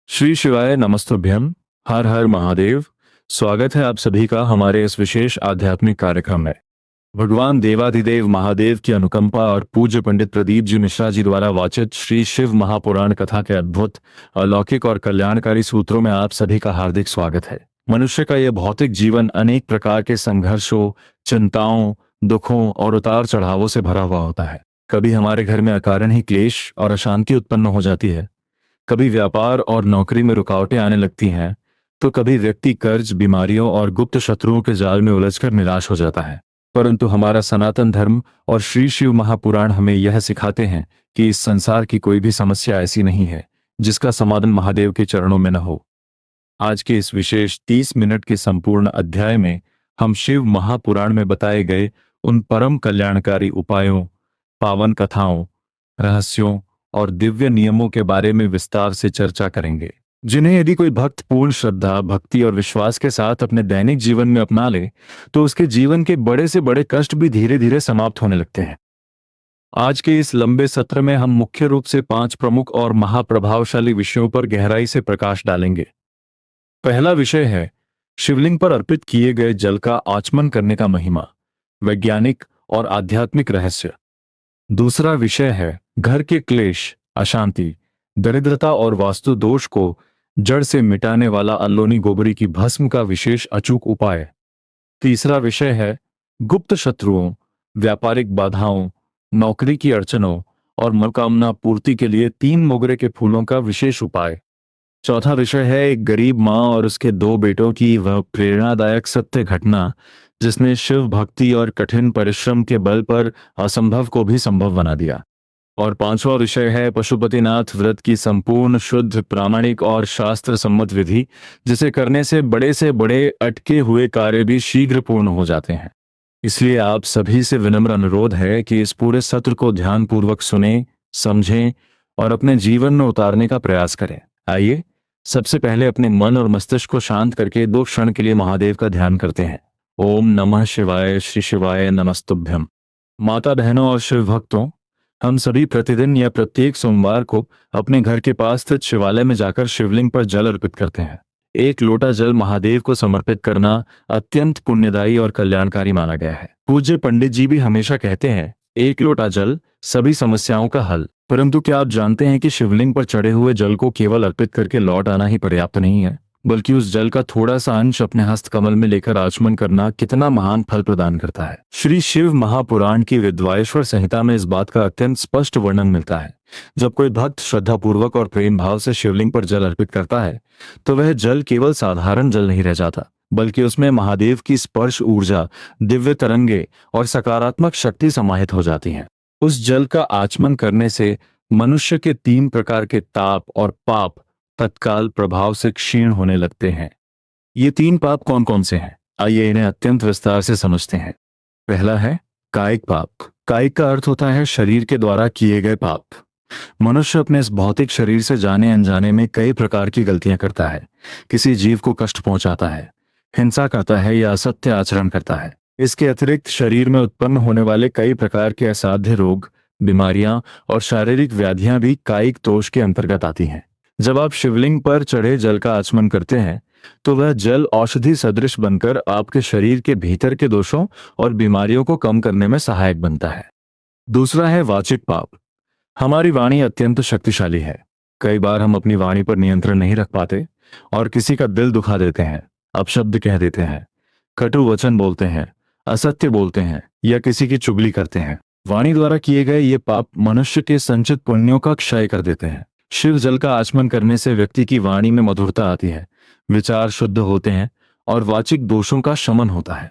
श्री शिवाय नमस्तुभ्यम। हर हर महादेव। स्वागत है आप सभी का हमारे इस विशेष आध्यात्मिक कार्यक्रम में। भगवान देवाधिदेव महादेव की अनुकंपा और पूज्य पंडित प्रदीप जी मिश्रा जी द्वारा वाचित श्री शिव महापुराण कथा के अद्भुत, अलौकिक और कल्याणकारी सूत्रों में आप सभी का हार्दिक स्वागत है। मनुष्य का यह भौतिक जीवन अनेक प्रकार के संघर्षों, चिंताओं, दुखों और उतार चढ़ावों से भरा हुआ होता है। कभी हमारे घर में अकारण ही क्लेश और अशांति उत्पन्न हो जाती है, कभी व्यापार और नौकरी में रुकावटें आने लगती हैं, तो कभी व्यक्ति कर्ज, बीमारियों और गुप्त शत्रुओं के जाल में उलझकर निराश हो जाता है। परंतु हमारा सनातन धर्म और श्री शिव महापुराण हमें यह सिखाते हैं कि इस संसार की कोई भी समस्या ऐसी नहीं है जिसका समाधान महादेव के चरणों में न हो। आज के इस विशेष 30 मिनट के संपूर्ण अध्याय में हम शिव महापुराण में बताए गए उन परम कल्याणकारी उपायों, पावन कथाओं, रहस्यों और दिव्य नियमों के बारे में विस्तार से चर्चा करेंगे, जिन्हें यदि कोई भक्त पूर्ण श्रद्धा, भक्ति और विश्वास के साथ अपने दैनिक जीवन में अपना ले तो उसके जीवन के बड़े से बड़े कष्ट भी धीरे धीरे समाप्त होने लगते हैं। आज के इस लंबे सत्र में हम मुख्य रूप से 5 प्रमुख और महाप्रभावशाली विषयों पर गहराई से प्रकाश डालेंगे। पहला विषय है शिवलिंग पर अर्पित किए गए जल का आचमन करने का महिमा, वैज्ञानिक और आध्यात्मिक रहस्य। दूसरा विषय है घर के क्लेश, अशांति, दरिद्रता और वास्तु दोष को जड़ से मिटाने वाला अल्लोनी गोबरी की भस्म का विशेष अचूक उपाय। तीसरा विषय है गुप्त शत्रुओं, व्यापारिक बाधाओं, नौकरी की अड़चनों और मनोकामना पूर्ति के लिए 3 मोगरे के फूलों का विशेष उपाय। चौथा विषय है एक गरीब माँ और उसके 2 बेटों की वह प्रेरणादायक सत्य घटना जिसने शिव भक्ति और कठिन परिश्रम के बल पर असंभव को भी संभव बना दिया। और 5वां विषय है पशुपतिनाथ व्रत की संपूर्ण, शुद्ध, प्रामाणिक और शास्त्र सम्मत विधि, जिसे करने से बड़े अटके हुए कार्य भी शीघ्र पूर्ण हो जाते हैं। इसलिए आप सभी से विनम्र अनुरोध है कि इस पूरे सत्र को ध्यानपूर्वक सुने, समझें और अपने जीवन में उतारने का प्रयास करें। आइए सबसे पहले अपने मन और मस्तिष्क को शांत करके 2 क्षण के लिए महादेव का ध्यान करते हैं। ओम नमः शिवाय। श्री शिवाय नमस्तुभ्यम। माता बहनों और शिव भक्तों, हम सभी प्रतिदिन या प्रत्येक सोमवार को अपने घर के पास स्थित शिवालय में जाकर शिवलिंग पर जल अर्पित करते हैं। 1 लोटा जल महादेव को समर्पित करना अत्यंत पुण्यदायी और कल्याणकारी माना गया है। पूज्य पंडित जी भी हमेशा कहते हैं, 1 लोटा जल सभी समस्याओं का हल। परंतु क्या आप जानते हैं कि शिवलिंग पर चढ़े हुए जल को केवल अर्पित करके लौट आना ही पर्याप्त नहीं है, बल्कि उस जल का थोड़ा सा अंश अपने हस्त कमल में लेकर आचमन करना कितना महान फल प्रदान करता है। श्री शिव महापुराण की विद्वायेश्वर संहिता में इस बात का अत्यंत स्पष्ट वर्णन मिलता है। जब कोई भक्त श्रद्धापूर्वक और प्रेम भाव से शिवलिंग पर जल अर्पित करता है तो वह जल केवल साधारण जल नहीं रह जाता, बल्कि उसमें महादेव की स्पर्श ऊर्जा, दिव्य तरंगे और सकारात्मक शक्ति समाहित हो जाती हैं। उस जल का आचमन करने से मनुष्य के 3 प्रकार के ताप और पाप तत्काल प्रभाव से क्षीण होने लगते हैं। ये 3 पाप कौन कौन से हैं? आइए इन्हें अत्यंत विस्तार से समझते हैं। पहला है कायिक पाप। कायिक का अर्थ होता है शरीर के द्वारा किए गए पाप। मनुष्य अपने इस भौतिक शरीर से जाने अनजाने में कई प्रकार की गलतियां करता है। किसी जीव को कष्ट पहुंचाता है, हिंसा करता है या असत्य आचरण करता है। इसके अतिरिक्त शरीर में उत्पन्न होने वाले कई प्रकार के असाध्य रोग, बीमारियां और शारीरिक व्याधियां भी कायिक दोष के अंतर्गत आती हैं। जब आप शिवलिंग पर चढ़े जल का आचमन करते हैं तो वह जल औषधि सदृश बनकर आपके शरीर के भीतर के दोषों और बीमारियों को कम करने में सहायक बनता है। दूसरा है वाचिक पाप। हमारी वाणी अत्यंत शक्तिशाली है। कई बार हम अपनी वाणी पर नियंत्रण नहीं रख पाते और किसी का दिल दुखा देते हैं, अपशब्द कह देते हैं, कटु वचन बोलते हैं, असत्य बोलते हैं या किसी की चुगली करते हैं। वाणी द्वारा किए गए ये पाप मनुष्य के संचित पुण्यों का क्षय कर देते हैं। शिव जल का आचमन करने से व्यक्ति की वाणी में मधुरता आती है, विचार शुद्ध होते हैं और वाचिक दोषों का शमन होता है।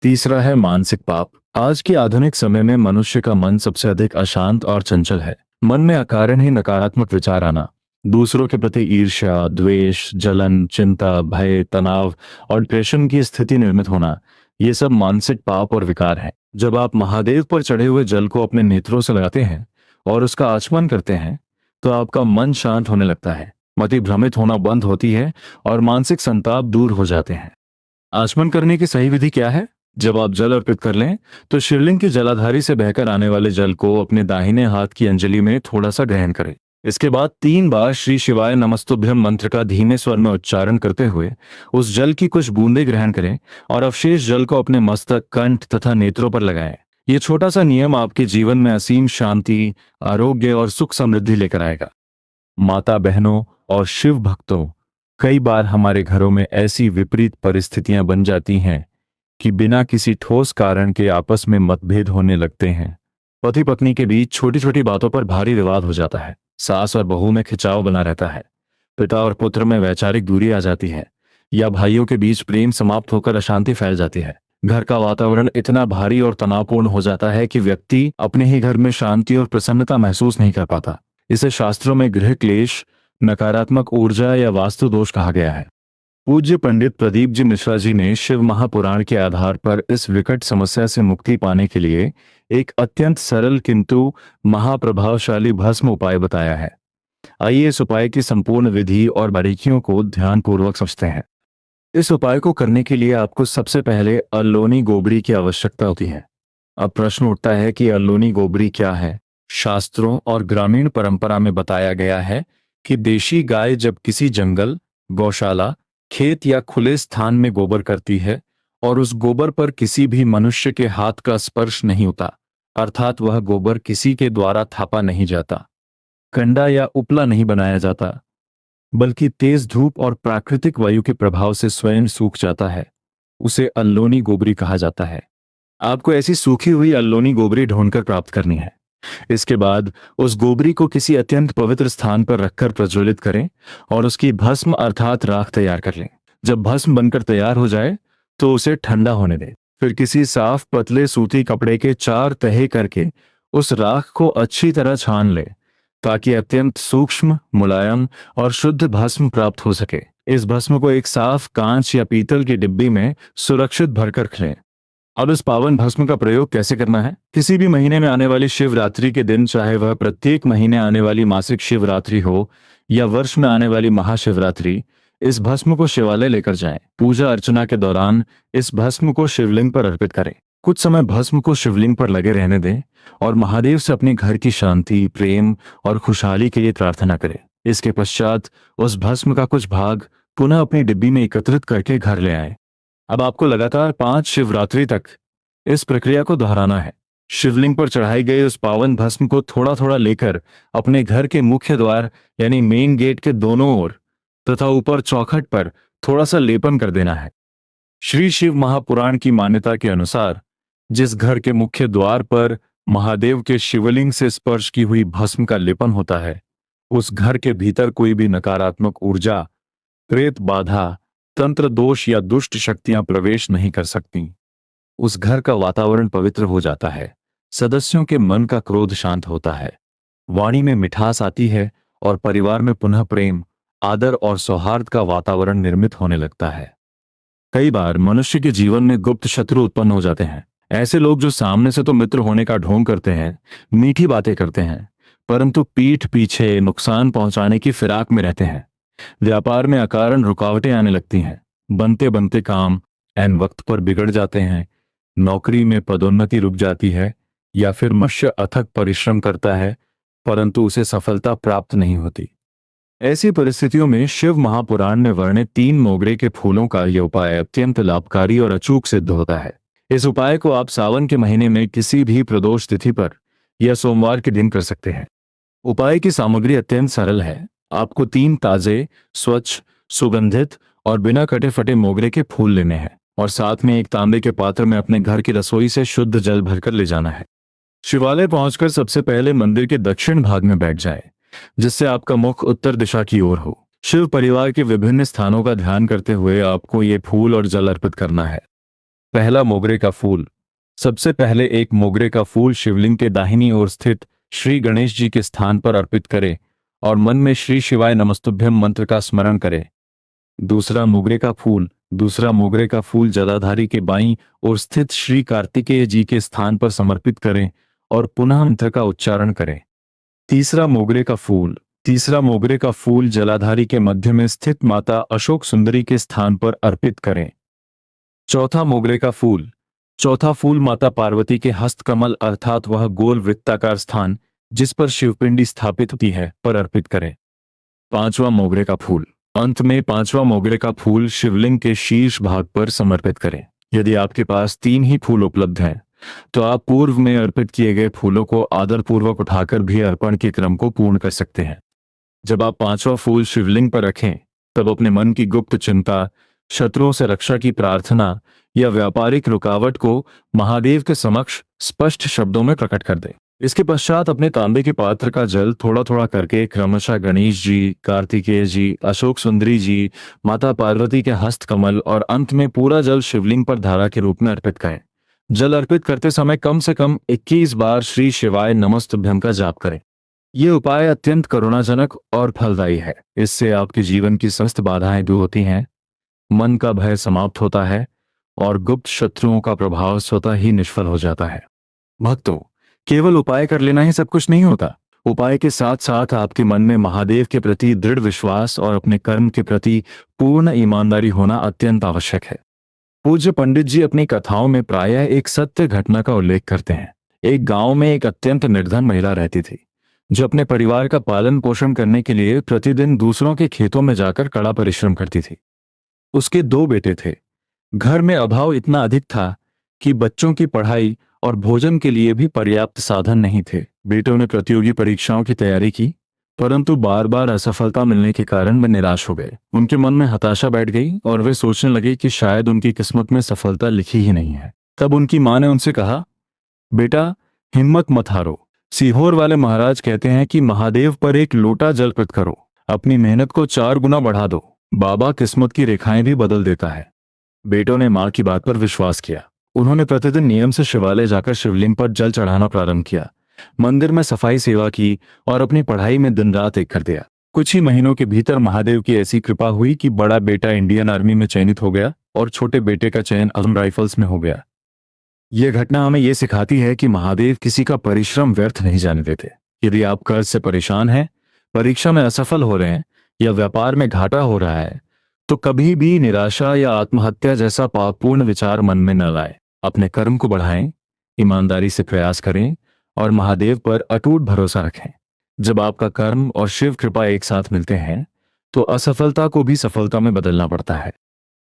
तीसरा है मानसिक पाप। आज के आधुनिक समय में मनुष्य का मन सबसे अधिक अशांत और चंचल है। मन में अकारण ही नकारात्मक विचार आना, दूसरों के प्रति ईर्ष्या, द्वेष, जलन, चिंता, भय, तनाव और डिप्रेशन की स्थिति निर्मित होना, ये सब मानसिक पाप और विकार हैं। जब आप महादेव पर चढ़े हुए जल को अपने नेत्रों से लगाते हैं और उसका आचमन करते हैं तो आपका मन शांत होने लगता है, मति भ्रमित होना बंद होती है और मानसिक संताप दूर हो जाते हैं। आचमन करने की सही विधि क्या है? जब आप जल अर्पित कर लें तो शिवलिंग की जलाधारी से बहकर आने वाले जल को अपने दाहिने हाथ की अंजलि में थोड़ा सा ग्रहण करें। इसके बाद 3 बार श्री शिवाय नमस्तुभ्यम मंत्र का धीमे स्वर में उच्चारण करते हुए उस जल की कुछ बूंदें ग्रहण करें और अवशेष जल को अपने मस्तक, कंठ तथा नेत्रों पर लगाएं। ये छोटा सा नियम आपके जीवन में असीम शांति, आरोग्य और सुख समृद्धि लेकर आएगा। माता बहनों और शिव भक्तों, कई बार हमारे घरों में ऐसी विपरीत परिस्थितियां बन जाती हैं कि बिना किसी ठोस कारण के आपस में मतभेद होने लगते हैं। पति पत्नी के बीच छोटी छोटी बातों पर भारी विवाद हो जाता है, सास और बहू में खिंचाव बना रहता है, पिता और पुत्र में वैचारिक दूरी आ जाती है, या भाइयों के बीच प्रेम समाप्त होकर अशांति फैल जाती है। घर का वातावरण इतना भारी और तनावपूर्ण हो जाता है कि व्यक्ति अपने ही घर में शांति और प्रसन्नता महसूस नहीं कर पाता। इसे शास्त्रों में गृह क्लेश, नकारात्मक ऊर्जा या वास्तु दोष कहा गया है। पूज्य पंडित प्रदीप जी मिश्रा जी ने शिव महापुराण के आधार पर इस विकट समस्या से मुक्ति पाने के लिए एक अत्यंत सरल किंतु महाप्रभावशाली भस्म उपाय बताया है। आइए इस उपाय की संपूर्ण विधि और बारीकियों को ध्यानपूर्वक समझते हैं। इस उपाय को करने के लिए आपको सबसे पहले अल्लोनी गोबरी की आवश्यकता होती है। अब प्रश्न उठता है कि अल्लोनी गोबरी क्या है? शास्त्रों और ग्रामीण परंपरा में बताया गया है कि देशी गाय जब किसी जंगल, गौशाला, खेत या खुले स्थान में गोबर करती है और उस गोबर पर किसी भी मनुष्य के हाथ का स्पर्श नहीं होता, अर्थात वह गोबर किसी के द्वारा थापा नहीं जाता, कंडा या उपला नहीं बनाया जाता, बल्कि तेज धूप और प्राकृतिक वायु के प्रभाव से स्वयं सूख जाता है, उसे अल्लोनी गोबरी कहा जाता है। आपको ऐसी सूखी हुई अल्लोनी गोबरी ढूंढकर प्राप्त करनी है। इसके बाद उस गोबरी को किसी अत्यंत पवित्र स्थान पर रखकर प्रज्वलित करें और उसकी भस्म अर्थात राख तैयार कर लें। जब भस्म बनकर तैयार हो जाए तो उसे ठंडा होने दें। फिर किसी साफ पतले सूती कपड़े के 4 तहे करके उस राख को अच्छी तरह छान लें ताकि अत्यंत सूक्ष्म, मुलायम और शुद्ध भस्म प्राप्त हो सके। इस भस्म को एक साफ कांच या पीतल की डिब्बी में सुरक्षित भरकर रख लें। अब इस पावन भस्म का प्रयोग कैसे करना है? किसी भी महीने में आने वाली शिवरात्रि के दिन, चाहे वह प्रत्येक महीने आने वाली मासिक शिवरात्रि हो या वर्ष में आने वाली महाशिवरात्रि, इस भस्म को शिवालय लेकर जाएं। पूजा अर्चना के दौरान इस भस्म को शिवलिंग पर अर्पित करें। कुछ समय भस्म को शिवलिंग पर लगे रहने दें और महादेव से अपने घर की शांति, प्रेम और खुशहाली के लिए प्रार्थना करें। इसके पश्चात उस भस्म का कुछ भाग पुनः अपनी डिब्बी में एकत्रित करके घर ले आएं। अब आपको लगातार 5 शिवरात्रि तक इस प्रक्रिया को दोहराना है। शिवलिंग पर चढ़ाई गई उस पावन भस्म को थोड़ा थोड़ा लेकर अपने घर के मुख्य द्वार यानी मेन गेट के दोनों ओर तथा ऊपर चौखट पर थोड़ा सा लेपन कर देना है। श्री शिव महापुराण की मान्यता के अनुसार जिस घर के मुख्य द्वार पर महादेव के शिवलिंग से स्पर्श की हुई भस्म का लेपन होता है, उस घर के भीतर कोई भी नकारात्मक ऊर्जा, प्रेत बाधा, तंत्र दोष या दुष्ट शक्तियां प्रवेश नहीं कर सकती। उस घर का वातावरण पवित्र हो जाता है, सदस्यों के मन का क्रोध शांत होता है, वाणी में मिठास आती है और परिवार में पुनः प्रेम, आदर और सौहार्द का वातावरण निर्मित होने लगता है। कई बार मनुष्य के जीवन में गुप्त शत्रु उत्पन्न हो जाते हैं। ऐसे लोग जो सामने से तो मित्र होने का ढोंग करते हैं, मीठी बातें करते हैं, परंतु पीठ पीछे नुकसान पहुंचाने की फिराक में रहते हैं। व्यापार में अकारण रुकावटें आने लगती हैं, बनते बनते काम ऐन वक्त पर बिगड़ जाते हैं, नौकरी में पदोन्नति रुक जाती है या फिर मनुष्य अथक परिश्रम करता है परंतु उसे सफलता प्राप्त नहीं होती। ऐसी परिस्थितियों में शिव महापुराण में वर्णित 3 मोगरे के फूलों का यह उपाय अत्यंत लाभकारी और अचूक सिद्ध होता है। इस उपाय को आप सावन के महीने में किसी भी प्रदोष तिथि पर या सोमवार के दिन कर सकते हैं। उपाय की सामग्री अत्यंत सरल है। आपको 3 ताजे, स्वच्छ, सुगंधित और बिना कटे फटे मोगरे के फूल लेने हैं और साथ में एक तांबे के पात्र में अपने घर की रसोई से शुद्ध जल भरकर ले जाना है। शिवालय पहुंचकर सबसे पहले मंदिर के दक्षिण भाग में बैठ जाएं, जिससे आपका मुख उत्तर दिशा की ओर हो। शिव परिवार के विभिन्न स्थानों का ध्यान करते हुए आपको ये फूल और जल अर्पित करना है। पहला, मोगरे का फूल। सबसे पहले एक मोगरे का फूल शिवलिंग के दाहिनी ओर स्थित श्री गणेश जी के स्थान पर अर्पित करें और मन में श्री शिवाय नमस्तुभ्यम मंत्र का स्मरण करें। दूसरा मोगरे का फूल जलाधारी के बाईं ओर स्थित श्री कार्तिकेय जी के स्थान पर समर्पित करें और पुनः मंत्र का उच्चारण करें। तीसरा मोगरे का फूल जलाधारी के मध्य में स्थित माता अशोक सुंदरी के स्थान पर अर्पित करें। चौथा फूल माता पार्वती के हस्त कमल अर्थात वह गोल वृत्ताकार स्थान जिस पर शिवपिंडी स्थापित होती है, पर अर्पित करें। पांचवा मोगरे का फूल। अंत में पांचवा मोगरे का फूल शिवलिंग के शीर्ष भाग पर समर्पित करें। यदि आपके पास 3 ही फूल उपलब्ध हैं, तो आप पूर्व में अर्पित किए गए फूलों को आदरपूर्वक उठाकर भी अर्पण के क्रम को पूर्ण कर सकते हैं। जब आप पांचवा फूल शिवलिंग पर रखें, तब अपने मन की गुप्त चिंता, शत्रुओं से रक्षा की प्रार्थना या व्यापारिक रुकावट को महादेव के समक्ष स्पष्ट शब्दों में प्रकट कर दें। इसके पश्चात अपने तांबे के पात्र का जल थोड़ा थोड़ा करके क्रमशः गणेश जी, कार्तिकेय जी, अशोक सुंदरी जी, माता पार्वती के हस्त कमल और अंत में पूरा जल शिवलिंग पर धारा के रूप में अर्पित करें। जल अर्पित करते समय कम से कम 21 बार श्री शिवाय नमस्तुभ्यं का जाप करें। ये उपाय अत्यंत करुणाजनक और फलदायी है। इससे आपके जीवन की समस्त बाधाएं दूर होती हैं, मन का भय समाप्त होता है और गुप्त शत्रुओं का प्रभाव स्वतः ही निष्फल हो जाता है। भक्तों, केवल उपाय कर लेना ही सब कुछ नहीं होता। उपाय के साथ साथ आपके मन में महादेव के प्रति दृढ़ विश्वास और अपने कर्म के प्रति पूर्ण ईमानदारी होना अत्यंत आवश्यक है। पूज्य पंडित जी अपनी कथाओं में प्रायः एक सत्य घटना का उल्लेख करते हैं। एक गांव में एक अत्यंत निर्धन महिला रहती थी, जो अपने परिवार का पालन पोषण करने के लिए प्रतिदिन दूसरों के खेतों में जाकर कड़ा परिश्रम करती थी। उसके 2 बेटे थे। घर में अभाव इतना अधिक था कि बच्चों की पढ़ाई और भोजन के लिए भी पर्याप्त साधन नहीं थे। बेटों ने प्रतियोगी परीक्षाओं की तैयारी की, परंतु बार बार असफलता मिलने के कारण वे निराश हो गए। उनके मन में हताशा बैठ गई और वे सोचने लगे कि शायद उनकी किस्मत में सफलता लिखी ही नहीं है। तब उनकी मां ने उनसे कहा, बेटा, हिम्मत मत हारो। सीहोर वाले महाराज कहते हैं कि महादेव पर एक लोटा जल अर्पित करो, अपनी मेहनत को 4 गुना बढ़ा दो, बाबा किस्मत की रेखाएं भी बदल देता है। बेटों ने मां की बात पर विश्वास किया। उन्होंने प्रतिदिन नियम से शिवालय जाकर शिवलिंग पर जल चढ़ाना प्रारंभ किया, मंदिर में सफाई सेवा की और अपनी पढ़ाई में दिन रात एक कर दिया। कुछ ही महीनों के भीतर महादेव की ऐसी कृपा हुई कि बड़ा बेटा इंडियन आर्मी में चयनित हो गया और छोटे बेटे का चयन असम राइफल्स में हो गया। यह घटना हमें यह सिखाती है कि महादेव किसी का परिश्रम व्यर्थ नहीं जाने देते। यदि आप कर्ज से परेशान हैं, परीक्षा में असफल हो रहे हैं या व्यापार में घाटा हो रहा है, तो कभी भी निराशा या आत्महत्या जैसा पापपूर्ण विचार मन में न लाएं। अपने कर्म को बढ़ाएं, ईमानदारी से प्रयास करें और महादेव पर अटूट भरोसा रखें। जब आपका कर्म और शिव कृपा एक साथ मिलते हैं, तो असफलता को भी सफलता में बदलना पड़ता है।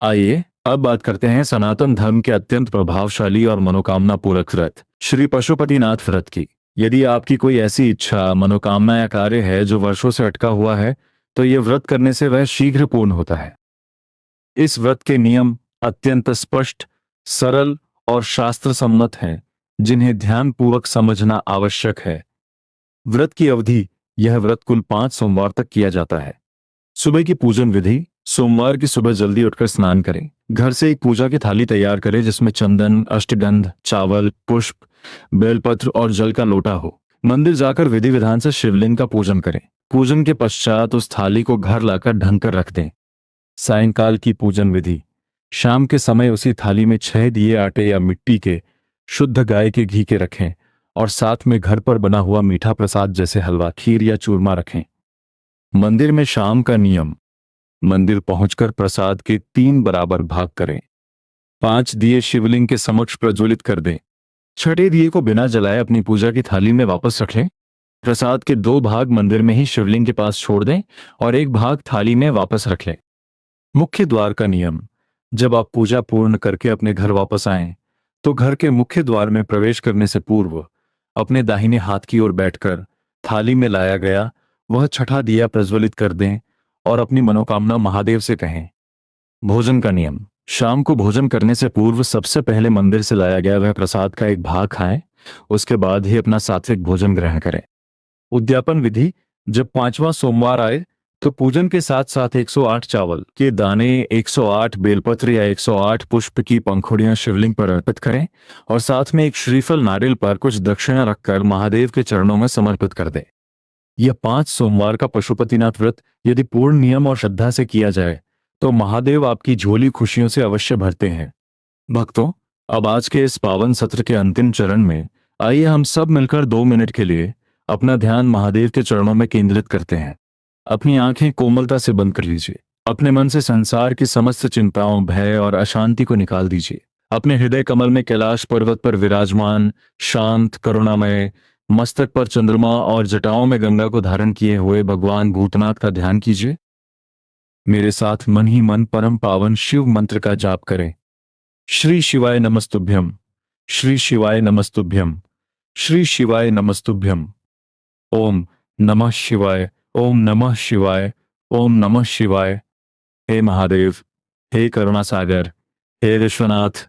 आइए अब बात करते हैं सनातन धर्म के अत्यंत प्रभावशाली और मनोकामना पूरक व्रत, श्री पशुपतिनाथ व्रत की। यदि आपकी कोई ऐसी इच्छा, मनोकामना या कार्य है जो वर्षों से अटका हुआ है, तो यह व्रत करने से वह शीघ्र पूर्ण होता है। इस व्रत के नियम अत्यंत स्पष्ट, सरल और शास्त्र सम्मत हैं, जिन्हें ध्यानपूर्वक समझना आवश्यक है। व्रत की अवधि। यह व्रत कुल 5 सोमवार तक किया जाता है। सुबह की पूजन विधि। सोमवार की सुबह जल्दी उठकर स्नान करें। घर से एक पूजा की थाली तैयार करें जिसमें चंदन, अष्टगंध, चावल, पुष्प, बेलपत्र और जल का लोटा हो। मंदिर जाकर विधि विधान से शिवलिंग का पूजन करें। पूजन के पश्चात उस थाली को घर लाकर ढंक कर रख दें। सायंकाल की पूजन विधि। शाम के समय उसी थाली में 6 दिए आटे या मिट्टी के, शुद्ध गाय के घी के रखें और साथ में घर पर बना हुआ मीठा प्रसाद जैसे हलवा, खीर या चूरमा रखें। मंदिर में शाम का नियम। मंदिर पहुंचकर प्रसाद के 3 बराबर भाग करें। 5 दिए शिवलिंग के समक्ष प्रज्वलित कर दें। 6ठे दिए को बिना जलाए अपनी पूजा की थाली में वापस रखें। प्रसाद के 2 भाग मंदिर में ही शिवलिंग के पास छोड़ दें और 1 भाग थाली में वापस रख लें। मुख्य द्वार का नियम। जब आप पूजा पूर्ण करके अपने घर वापस आएं, तो घर के मुख्य द्वार में प्रवेश करने से पूर्व अपने दाहिने हाथ की ओर बैठकर थाली में लाया गया वह 6ठा दिया प्रज्वलित कर दें और अपनी मनोकामना महादेव से कहें। भोजन का नियम। शाम को भोजन करने से पूर्व सबसे पहले मंदिर से लाया गया वह प्रसाद का 1 भाग खाएं, उसके बाद ही अपना सात्विक भोजन ग्रहण करें। उद्यापन विधि। जब 5वां सोमवार आए, तो पूजन के साथ साथ 108 चावल के दाने, 108 बेलपत्र या 108 पुष्प की पंखुड़ियां शिवलिंग पर अर्पित करें और साथ में एक श्रीफल नारियल पर कुछ दक्षिणा रखकर महादेव के चरणों में समर्पित कर दें। यह 5 सोमवार का पशुपतिनाथ व्रत यदि पूर्ण नियम और श्रद्धा से किया जाए, तो महादेव आपकी झोली खुशियों से अवश्य भरते हैं। भक्तों, अब आज के इस पावन सत्र के अंतिम चरण में आइए हम सब मिलकर 2 मिनट के लिए अपना ध्यान महादेव के चरणों में केंद्रित करते हैं। अपनी आंखें कोमलता से बंद कर लीजिए। अपने मन से संसार की समस्त चिंताओं, भय और अशांति को निकाल दीजिए। अपने हृदय कमल में कैलाश पर्वत पर विराजमान शांत, करुणामय, मस्तक पर चंद्रमा और जटाओं में गंगा को धारण किए हुए भगवान भूतनाथ का ध्यान कीजिए। मेरे साथ मन ही मन परम पावन शिव मंत्र का जाप करें। श्री शिवाय नमस्तुभ्यम, श्री शिवाय नमस्तुभ्यम, श्री शिवाय नमस्तुभ्यम। ओम नमः शिवाय, ओम नमः शिवाय, ओम नमः शिवाय। हे महादेव, हे करुणा सागर, हे विश्वनाथ,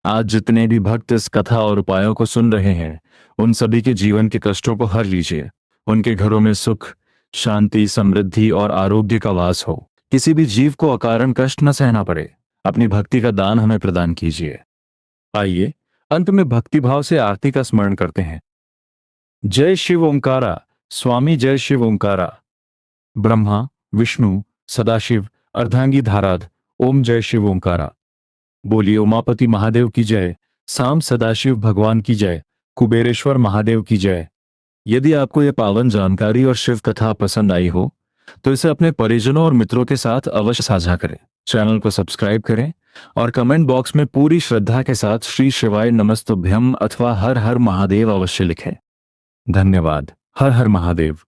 आज जितने भी भक्त इस कथा और उपायों को सुन रहे हैं, उन सभी के जीवन के कष्टों को हर लीजिए। उनके घरों में सुख, शांति, समृद्धि और आरोग्य का वास हो। किसी भी जीव को अकारण कष्ट न सहना पड़े। अपनी भक्ति का दान हमें प्रदान कीजिए। आइए अंत में भक्ति भाव से आरती का स्मरण करते हैं। जय शिव ओंकारा, स्वामी जय शिव ओंकारा। ब्रह्मा, विष्णु, सदाशिव, अर्धांगी धाराद, ओम जय शिव ओंकारा। बोलिए उमापति महादेव की जय, साम सदाशिव भगवान की जय, कुबेरेश्वर महादेव की जय। यदि आपको यह पावन जानकारी और शिव कथा पसंद आई हो तो इसे अपने परिजनों और मित्रों के साथ अवश्य साझा करें। चैनल को सब्सक्राइब करें और कमेंट बॉक्स में पूरी श्रद्धा के साथ श्री शिवाय नमस्तुभ्यम अथवा हर हर महादेव अवश्य लिखें। धन्यवाद। हर हर महादेव।